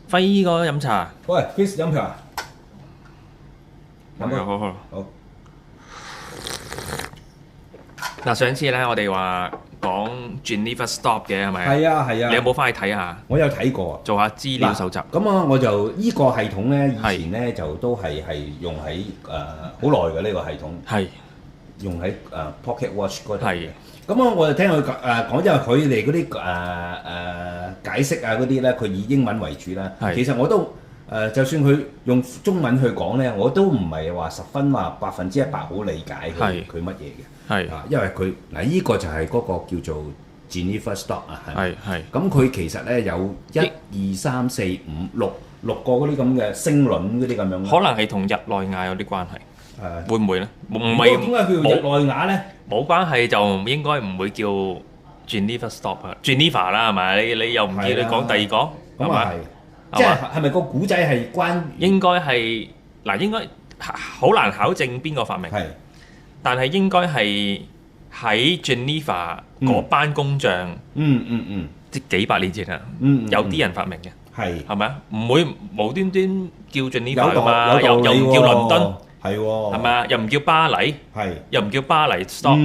輝哥飲茶。喂，Chris 飲茶。飲啊！好。好。嗱，上次咧我哋話講 Geneva Stop 嘅係咪？係啊。你有冇翻去睇下？我有睇過。做下資料搜集。咁啊，我就依個系統咧，以前咧就都係用喺好耐嘅呢個系統。係。用喺Pocket Watch 嗰度。係。咁啊，我就聽佢講，因為佢哋嗰啲解釋啊嗰啲咧，佢以英文為主啦。其實我都就算佢用中文去講咧，我都唔係話十分話100%好理解佢乜嘢嘅。係。因為佢嗱依個就係嗰個叫做 Geneva Stop 啊。係。咁佢其實咧有1、2、3、4、5、6個嗰啲咁嘅星輪嗰啲咁樣。可能係同日內瓦有啲關係。會唔會咧？唔係點解叫日內瓦咧？冇關係就應該唔會叫 Geneva Stop 啊 ，Geneva 啦係咪？你又唔叫你講第二個係咪？即係咪個古仔係關？應該係嗱，應該好難考證邊個發明。但係應該係喺 Geneva 嗰班工匠。即幾百年前啊。有啲人發明嘅。係咪啊？唔會無端端叫 Geneva 㗎嘛？又唔叫倫敦。係咪啊？又唔叫巴黎，又唔叫巴黎 stop，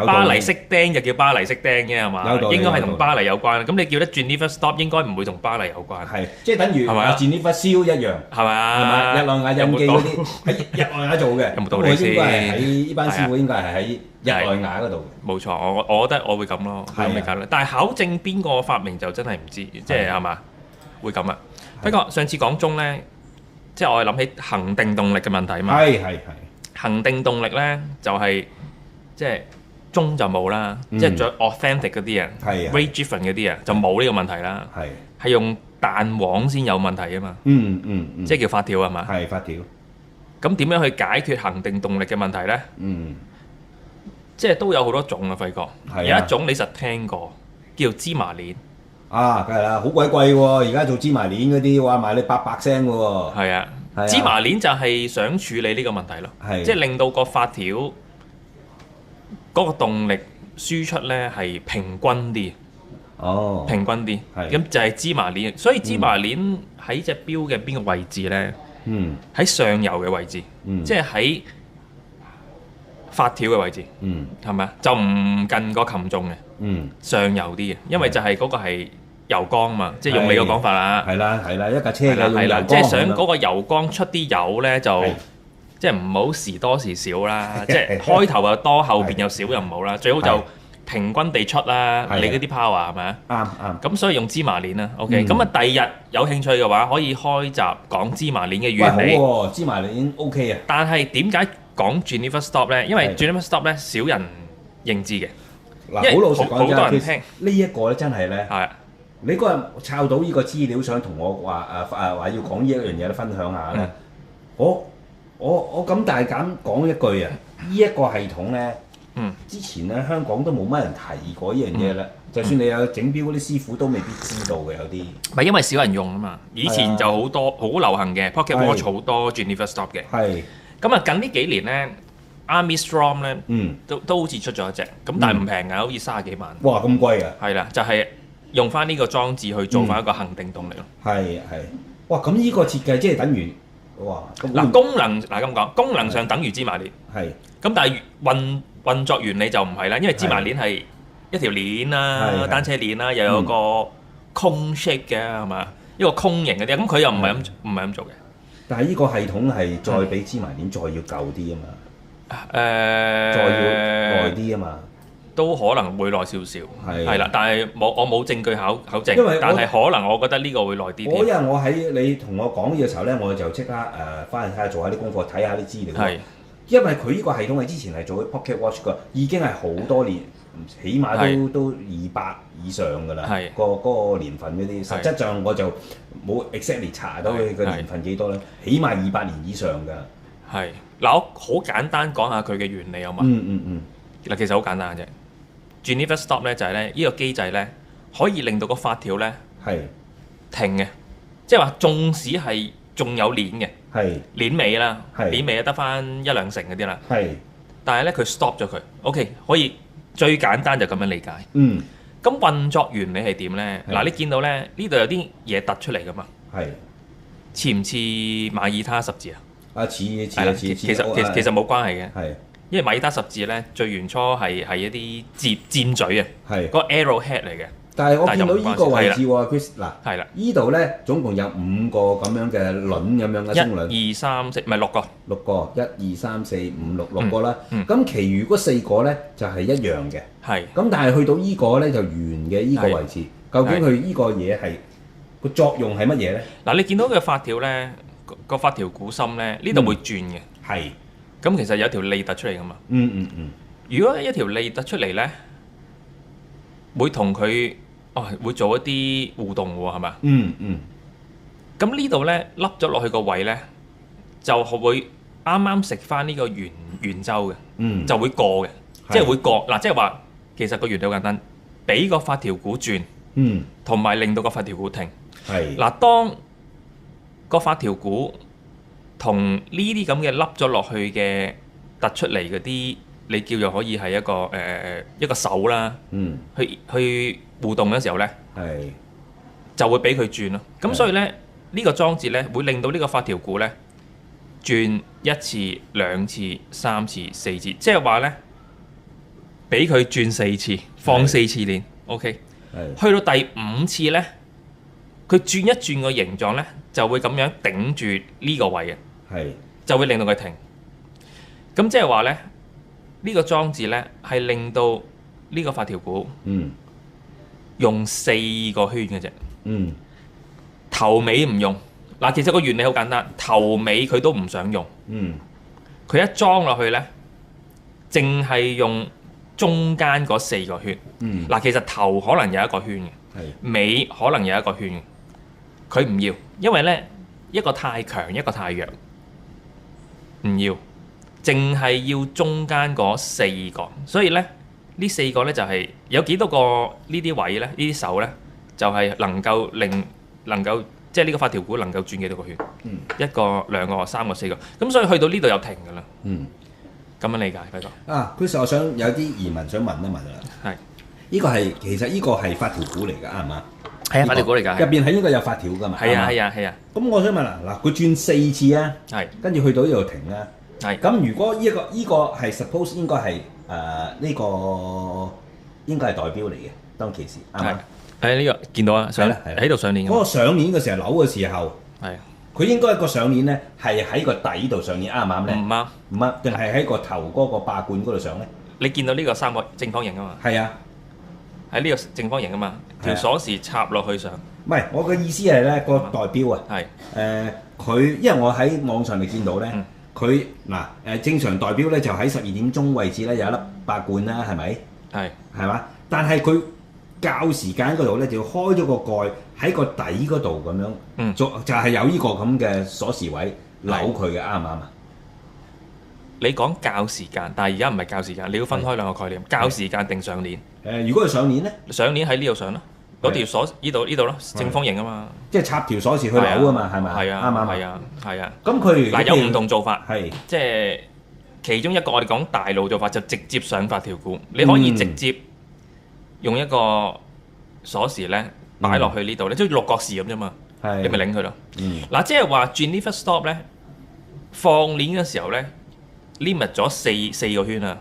巴黎色釘就叫巴黎色釘嘅係嘛？應該係同巴黎有關。咁你叫得 Geneva stop 應該唔會同巴黎有關。即係等於 Geneva Seal 一樣，係咪啊？係咪？日內瓦印記嗰啲喺日內瓦做嘅，有冇道理先？應該係喺呢班師傅應該係喺日內瓦嗰度。冇錯，我覺得我會咁咯，會咁理解啦。但係考證邊個發明就真係唔知，即係係嘛？會咁啊？不過上次講鐘咧。即係我係諗起恒定動力嘅問題啊嘛。恒定動力咧就係即係鐘就冇啦，即係仲有 authentic 嗰啲啊 ，ray driven 嗰啲啊就冇呢個問題啦。係用彈簧先有問題啊嘛。即係叫發條係嘛？發條。咁點樣去解決恒定動力嘅問題咧？即係都有好多種啊，輝哥。有一種你實聽過，叫芝麻鏈。梗係啦，好鬼貴喎！而家做芝麻鏈嗰啲話賣你800聲嘅喎。係啊，芝麻鏈就係想處理呢個問題咯，即係令到個發條嗰個動力輸出咧係平均啲。平均啲。咁就係芝麻鏈，所以芝麻鏈喺隻錶嘅邊個位置咧？喺上游嘅位置，即係喺發條嘅位置。係咪啊？就唔近個擒縱嘅。上游啲嘅，因為就係嗰個係油缸嘛，即係用你個講法啦。係啦，一架車嘅用油缸。即係想嗰個油缸出啲油咧，就即係唔好時多時少啦。即係開頭又多，後邊又少又唔好啦。最好就平均地出啦。你嗰啲 power 係咪啊？啱。咁所以用芝麻鏈啦。OK。咁啊，第二日有興趣嘅話，可以開集講芝麻鏈嘅原理。好喎，芝麻鏈 OK 啊。但係點解講 Geneva Stop 咧？因為 Geneva Stop 咧少人認知嘅。好老實講，好多人聽呢一個咧真係咧，你嗰日抄到呢個資料，想同我話要講呢一樣嘢咧，分享下咧。我咁大膽講一句啊，呢一個系統咧，之前咧香港都冇乜人提過呢樣嘢啦。就算你有整錶嗰啲師傅都未必知道嘅有啲。唔係因為少人用啊嘛，以前就好多好流行嘅 Pocket Watch 好多 Geneva Stop 嘅。咁啊，近呢幾年咧。Armstrong 咧，都好似出咗一隻，咁但係唔平㗎，好似30幾萬。哇，咁貴啊！係啦，就係用翻呢個裝置去做翻一個恒定動力咯。哇，咁呢個設計即係等於嗱功能咁講，功能上等於芝麻鏈。咁但係運作原理就唔係啦，因為芝麻鏈係一條鏈啦，單車鏈啦，又有個空 shape 嘅係嘛，一個空形嗰啲，咁佢又唔係咁做嘅。但係呢個系統係再比芝麻鏈再要舊啲啊嘛。再要耐啲啊嘛，都可能會耐少少，係啦，但係我冇證據考證，但係可能我覺得呢個會耐啲。嗰日我喺你同我講嘅時候咧，我就即刻翻去睇下做下啲功課，睇下啲資料。係，因為佢呢個系統係之前係做 Pocket Watch 㗎，已經係好多年，起碼都200以上㗎啦。係，嗰個年份嗰啲，實質上我就冇 exactly 查到佢嘅年份幾多咧，起碼200年以上㗎。係。嗱，我好簡單講下佢嘅原理好嘛？嗱，其實好簡單嘅啫。Geneva Stop 咧就係咧，呢個機制咧可以令到個發條咧停嘅，即係話縱使係仲有鏈嘅，鏈尾啦，鏈尾得翻1、2成嗰啲啦，但係咧佢 stop 咗佢。OK， 可以最簡單就咁樣理解。咁運作原理係點咧？嗱，你見到咧呢度有啲嘢突出嚟噶嘛？係似唔似馬爾他十字啊？似其實冇關係嘅。係。因為馬爾他十字咧，最原初係一啲箭嘴啊，係個 arrowhead 嚟嘅。但係我見到呢個位置喎，Chris 嗱，係啦，呢度咧總共有5個咁樣嘅輪咁樣嘅星輪，1、2、3、4，唔係6個，6個，1、2、3、4、5、6個啦。咁其餘嗰4個咧就係一樣嘅。係。咁但係去到呢個咧就圓嘅呢個位置，究竟佢呢個嘢係個作用係乜嘢咧？嗱，你見到嘅發條咧，個發條股心咧，呢度會轉嘅。係。咁其實有條脷突出嚟噶嘛？如果一條脷突出嚟咧，會同佢會做一啲互動喎，係咪？咁呢度咧凹咗落去個位咧，就會啱啱食翻呢個圓周嘅，就會過嘅，即係會過嗱，即係話其實個原理好簡單，俾個發條股轉，同埋令到個發條股停。係嗱，當個發條股同呢啲咁嘅凹咗落去嘅突出嚟嗰啲，你叫做可以係一個手啦，去互動嘅時候咧，就會俾佢轉咯。咁所以咧，呢個裝置咧會令到呢個發條股咧轉1次、2次、3次、4次，即係話咧俾佢轉4次，放4次鏈。OK，去到第5次咧，佢轉一轉個形狀咧，就會咁樣頂住呢個位嘅，就會令到佢停。咁即係話咧，呢個裝置咧係令到呢個發條股用4個圈嘅啫，頭尾唔用。嗱，其實個原理好簡單，頭尾佢都唔想用，佢一裝落去咧，淨係用中間嗰4個圈。嗱，其實頭可能有1個圈嘅，尾可能有1個圈嘅。佢唔要，因為咧一個太強，一個太弱，唔要，淨係要中間嗰4個。所以咧呢4個咧就係有幾多個呢啲位咧？呢啲手咧就係能夠即係呢個發條股能夠轉幾多個圈？1個、2個、3個、4個。咁所以去到呢度又停㗎啦。咁樣理解，輝哥。Chris，我想有啲疑問想問一問啦。係。其實呢個係發條股嚟㗎，啱唔啱？係啊，發條股嚟㗎。入邊係應該有發條㗎嘛？係啊。咁我想問嗱，佢轉4次啊，跟住去到呢度停啦。咁如果呢個係 suppose 應該係呢個應該係代表嚟嘅，當其時啱唔啱？呢個見到啊，喺度上鏈。嗰個上鏈嘅時候扭嘅時候，佢應該個上鏈咧係喺個底度上鏈，啱唔啱咧？唔啱，唔啱，定係喺個頭嗰個霸冠嗰度上咧？你見到呢個3個正方形啊嘛？係啊。喺呢個正方形啊嘛，條鎖匙插落去上。唔係，我嘅意思係咧個代表啊。佢因為我喺網上嚟見到咧，佢正常代表咧就喺12點鐘位置咧有一粒霸冠啦，係咪？係嘛？但係佢校時間嗰度咧就要開咗個蓋喺個底嗰度咁樣，就係有呢個咁嘅鎖匙位扭佢嘅，啱唔啱啊？你講校時間，但係而家唔係校時間，你要分開兩個概念，校時間定上鏈。如果係上鏈咧，上鏈喺呢度上咯，嗰條鎖呢度咯，正方形啊嘛，即係插條鎖匙去扭啊嘛，係咪？係啊，啱唔啱？係啊。咁佢有唔同做法，即係其中一個我哋講大路做法就直接上發條股，你可以直接用一個鎖匙咧擺落去呢度咧，即係六角匙咁啫嘛，你咪擰佢咯。嗱，即係話轉 lift stop 咧，放鏈嘅時候咧 limit 咗四個圈啊。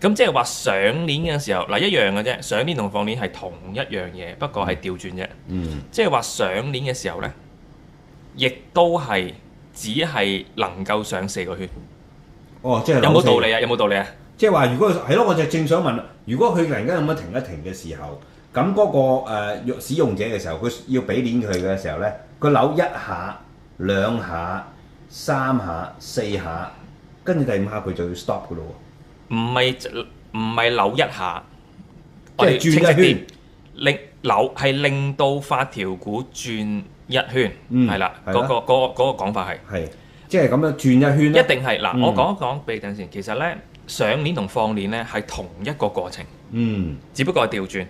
咁即係話上鏈嘅時候，一樣嘅啫，上鏈同放鏈係同一樣嘢，不過係調轉啫。即係話上鏈嘅時候咧，亦都係只係能夠上4個圈。即係有冇道理啊？有冇道理啊？即係話，如果係咯，我就正想問，如果佢突然間咁樣停一停嘅時候，咁嗰個使用者嘅時候，佢要俾鏈佢嘅時候咧，佢扭1下、2下、3下、4下，跟住第5下佢就要 stop 噶咯喎。唔係扭1下，即係轉一圈，令到發條股轉1圈，係啦，嗰個講法係即係咁樣轉一圈咧。一定係嗱，我講一講俾你聽先。其實咧，上鏈同放鏈咧係同一個過程，只不過係調轉，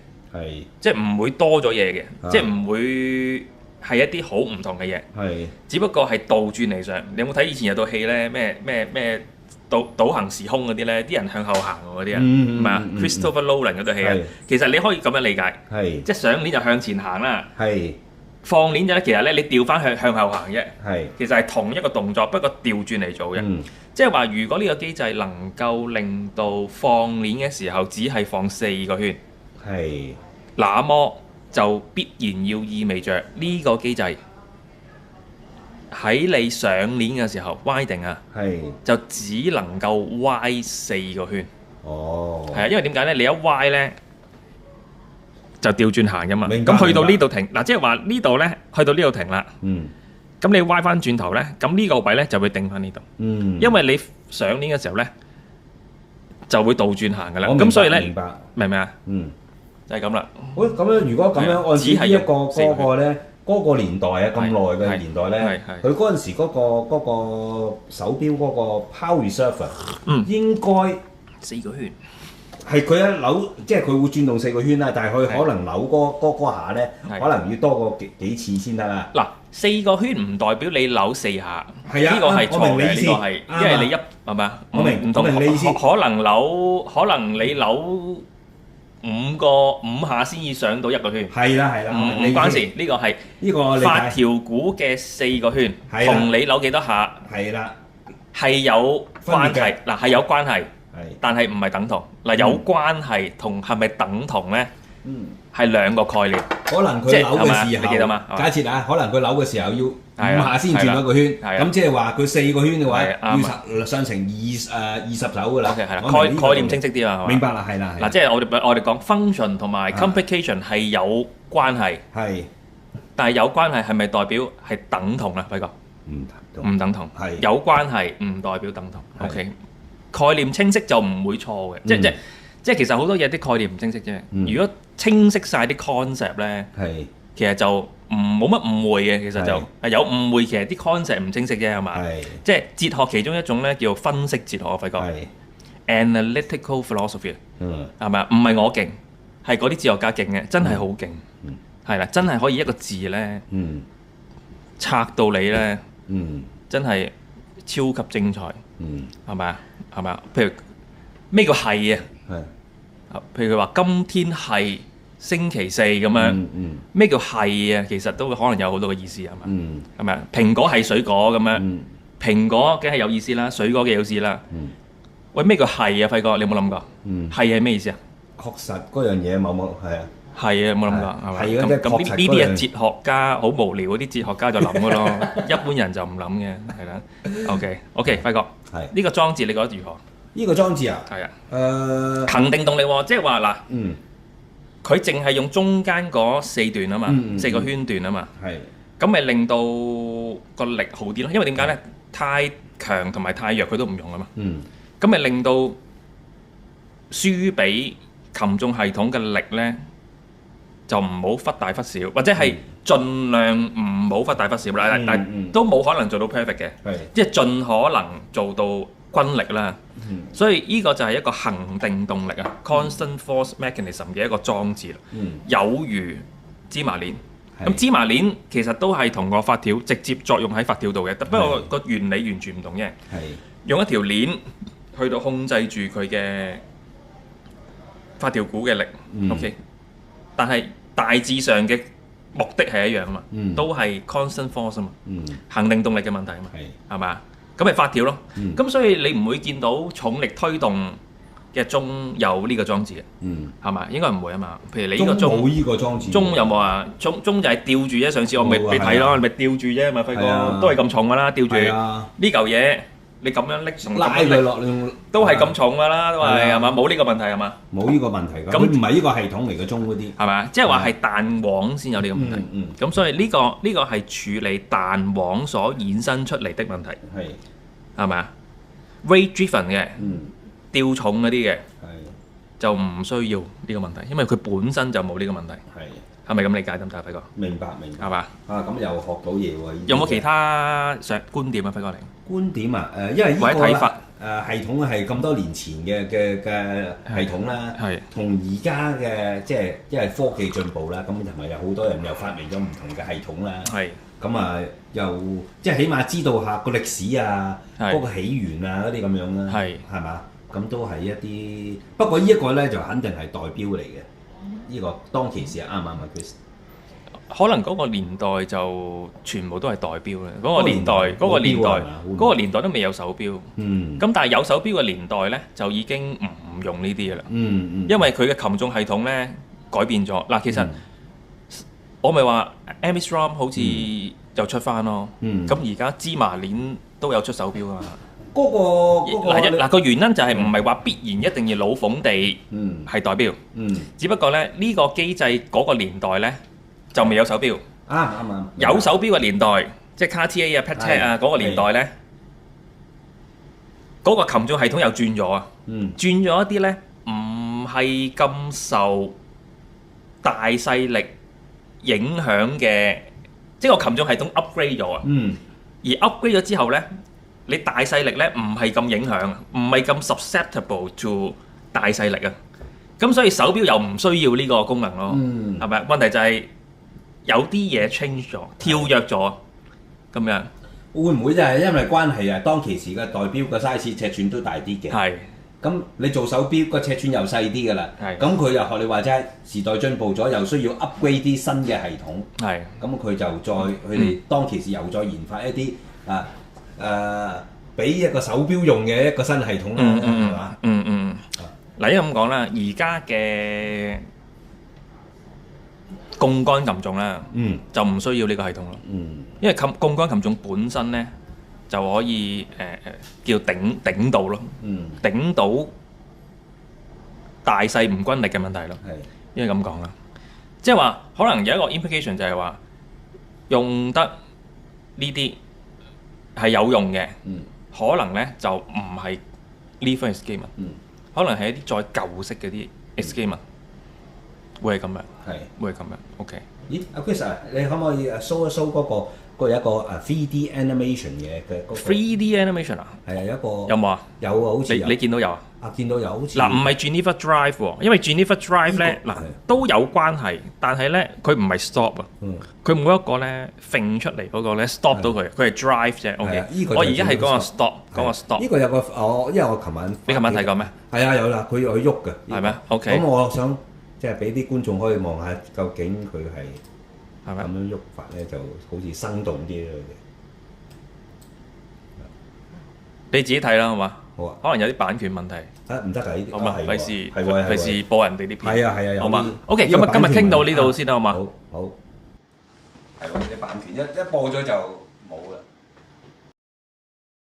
即係唔會多咗嘢嘅，即係唔會係一啲好唔同嘅嘢，只不過係倒轉嚟上。你有冇睇以前有套戲咧？咩？倒行時空嗰啲咧，啲人向後行嗰啲啊，唔係啊 ，Christopher Nolan 嗰套戲啊，其實你可以咁樣理解，即係上鏈就向前行啦，放鏈仔其實咧你調翻向後行啫，係其實係同一個動作，不過調轉嚟做嘅。即係話，如果呢個機制能夠令到放鏈嘅時候只係放4個圈，係，那麼就必然要意味着呢個機制喺你上鏈嘅時候 winding 啊，就只能夠歪4個圈。哦，係啊，因為點解咧？你一歪咧就調轉行㗎嘛。咁去到呢度停嗱，即係話呢度咧去到呢度停啦。咁你歪翻轉頭咧，咁呢個位咧就會定翻呢度。因為你上鏈嘅時候咧就會倒轉行㗎啦。咁所以咧，明唔明啊？就係咁啦。喂，咁樣如果咁樣按照呢一個嗰個咧，嗰個年代啊，咁耐嘅年代咧，佢嗰陣時嗰個手錶嗰個 power reserve 應該4個圈。係佢一扭，即係佢會轉動4個圈啦，但係佢可能扭嗰下咧，可能要多過幾次先得啦。嗱，4個圈唔代表你扭4下，呢個係錯嘅，呢個係因為你係咪啊？我明唔同，可能你扭5下先至上到1個圈。係啦，唔關事，呢個係呢個發條鼓嘅4個圈，同你扭幾多下係啦，係有關係。嗱，係有關係。但係唔係等同嗱，有關係同係咪等同咧？係兩個概念。可能佢扭嘅時候，你記得嘛？假設啊，可能佢扭嘅時候要5下先轉一個圈，咁即係話佢4個圈嘅話，要上成20手㗎啦。係啦，概念清晰啲啊，明白啦，係啦。嗱，即係我哋講 function 同埋 complication 係有關係，係，但係有關係係咪代表係等同啊？輝哥，唔等同，係有關係唔代表等同。OK。概念清晰就唔會錯嘅，即係其實好多嘢啲概念唔清晰啫。如果清晰晒啲 concept 咧，其實就冇乜誤會嘅。其實就有誤會，其實啲 concept 唔清晰啫，係嘛？即係哲學其中一種咧叫分析哲學啊，輝哥。Analytical philosophy，係咪啊？唔係我勁，係嗰啲哲學家勁嘅，真係好勁。係啦，真係可以一個字咧，拆到你咧，真係超級精彩。係咪啊？係咪啊？譬如咩叫係啊？譬如佢話今天係星期四咁樣，咩叫係啊？其實都可能有好多個意思，係咪？係咪啊？蘋果係水果咁樣，蘋果梗係有意思啦，水果嘅有意思啦。喂，咩叫係啊？輝哥，你有冇諗過？係咩意思啊？確實嗰樣嘢某係啊。係啊，有冇諗過？係嘛？咁呢啲係哲學家好無聊嗰啲哲學家就諗嘅咯，一般人就唔諗嘅，係啦。OK，輝哥，呢個裝置你覺得如何？呢個裝置啊？係啊。恆定動力喎，即係話嗱，佢淨係用中間嗰4段啊嘛，4個圈段啊嘛。係。咁咪令到個力好啲咯，因為點解咧？太強同埋太弱佢都唔用啊嘛。咁咪令到輸俾擒縱系統嘅力咧，就唔好忽大忽小，或者係盡量唔好忽大忽小啦。但都冇可能做到 perfect 嘅，即係盡可能做到均力啦。所以呢個就係一個恆定動力啊 ，constant force mechanism 嘅一個裝置啦。有如芝麻鏈，咁芝麻鏈其實都係同個發條直接作用喺發條度嘅，不過個原理完全唔同嘅。用一條鏈去到控制住佢嘅發條鼓嘅力。OK， 但係大致上嘅目的係一樣啊嘛，都係 constant force 啊嘛，恆定動力嘅問題啊嘛，係嘛？咁咪發條咯。咁所以你唔會見到重力推動嘅鐘有呢個裝置嘅，係嘛？應該唔會啊嘛。譬如你呢個鐘冇呢個裝置，鐘有冇啊？鐘就係吊住啫。上次我咪俾睇咯，你咪吊住啫嘛，輝哥，都係咁重噶啦，吊住呢嚿嘢。你咁樣拎拉佢落，都係咁重㗎啦，都係嘛？冇呢個問題係嘛？冇呢個問題㗎。咁唔係呢個系統嚟嘅鐘嗰啲係嘛？即係話係彈簧先有呢個問題。咁所以呢個係處理彈簧所衍生出嚟的問題。係咪啊？Weight driven 嘅，吊重嗰啲嘅，就唔需要呢個問題，因為佢本身就冇呢個問題。係咪咁理解得唔得啊，輝哥？明白。係嘛？咁又學到嘢喎。有冇其他觀點啊，輝哥？觀點啊，因為呢個系統係咁多年前嘅系統啦，同而家嘅即係因為科技進步啦，咁同埋有好多人又發明咗唔同嘅系統啦，咁啊又即係起碼知道下個歷史啊，嗰個起源啊嗰啲咁樣啦，係嘛？咁都係一啲，不過呢一個咧就肯定係代表嚟嘅，呢個當其時係啱唔啱啊 Chris？可能嗰個年代就全部都係代錶咧。嗰個年代都未有手錶。咁但係有手錶嘅年代咧，就已經唔用呢啲嘅啦。因為佢嘅擒縱系統咧改變咗。嗱，其實我咪話 Armstrong 好似就出翻咯。咁而家芝麻鏈都有出手錶啊嘛。嗱個原因就係唔係話必然一定要老鳳地係代錶。只不過咧呢個機制嗰個年代咧就未有手錶。啱。有手錶嘅年代，即係 Cartier 啊、Patek 啊嗰個年代咧，嗰個擒縱系統又轉咗啊。轉咗一啲咧唔係咁受大勢力影響嘅，即係個擒縱系統 upgrade 咗啊。而 upgrade 咗之後咧，你大勢力咧唔係咁影響，唔係咁 susceptible to 大勢力啊。咁所以手錶又唔需要呢個功能咯，係咪？問題就係有啲嘢 change 咗，跳躍咗咁樣。會唔會就係因為關係啊？當其時嘅代錶個 size 尺寸都大啲嘅。係。咁你做手錶個尺寸又細啲㗎啦。係。咁佢又學你話齋，時代進步咗，又需要 upgrade 啲新嘅系統。係。咁佢就再佢哋當其時又再研發一啲俾一個手錶用嘅一個新系統啦，係嘛？嗱，因為咁講啦，而家嘅槓桿擒縱咧，就唔需要呢個系統咯。因為槓桿擒縱本身咧就可以叫頂到咯，頂到大細唔均力嘅問題咯。因為咁講啦，即係話可能有一個 implication 就係話用得呢啲係有用嘅，可能咧就唔係呢款 escapement，可能係一啲再舊式嘅啲 escapement，會係咁樣，會係咁樣。OK。咦，阿 Chris 啊，你可唔可以show 一 show 嗰個有一個3D animation 嘅嗰個 3D animation 啊？係啊，有一個有冇啊？有啊，好似你見到有啊？見到有好似嗱，唔係 Geneva Drive 喎，因為 Geneva Drive 咧都有關係，但係咧佢唔係 stop 啊，佢每一個咧揈出嚟嗰個咧 stop 到佢，佢係 drive 啫。OK，我而家係講個 stop，講個 stop。呢個有個因為我琴晚你琴晚睇過咩？係啊，有啦，佢喐嘅。係咩 ？OK。咁我想即係俾啲觀眾可以望下，究竟佢係咁樣喐法咧，就好似生動啲咯。你自己睇啦，好嘛？好啊。可能有啲版權問題。唔得㗎呢啲。好嘛，費事播人哋啲片。係啊。好嘛。OK，咁啊，今日傾到呢度先啦，好嘛？好。係喎，啲版權一播咗就。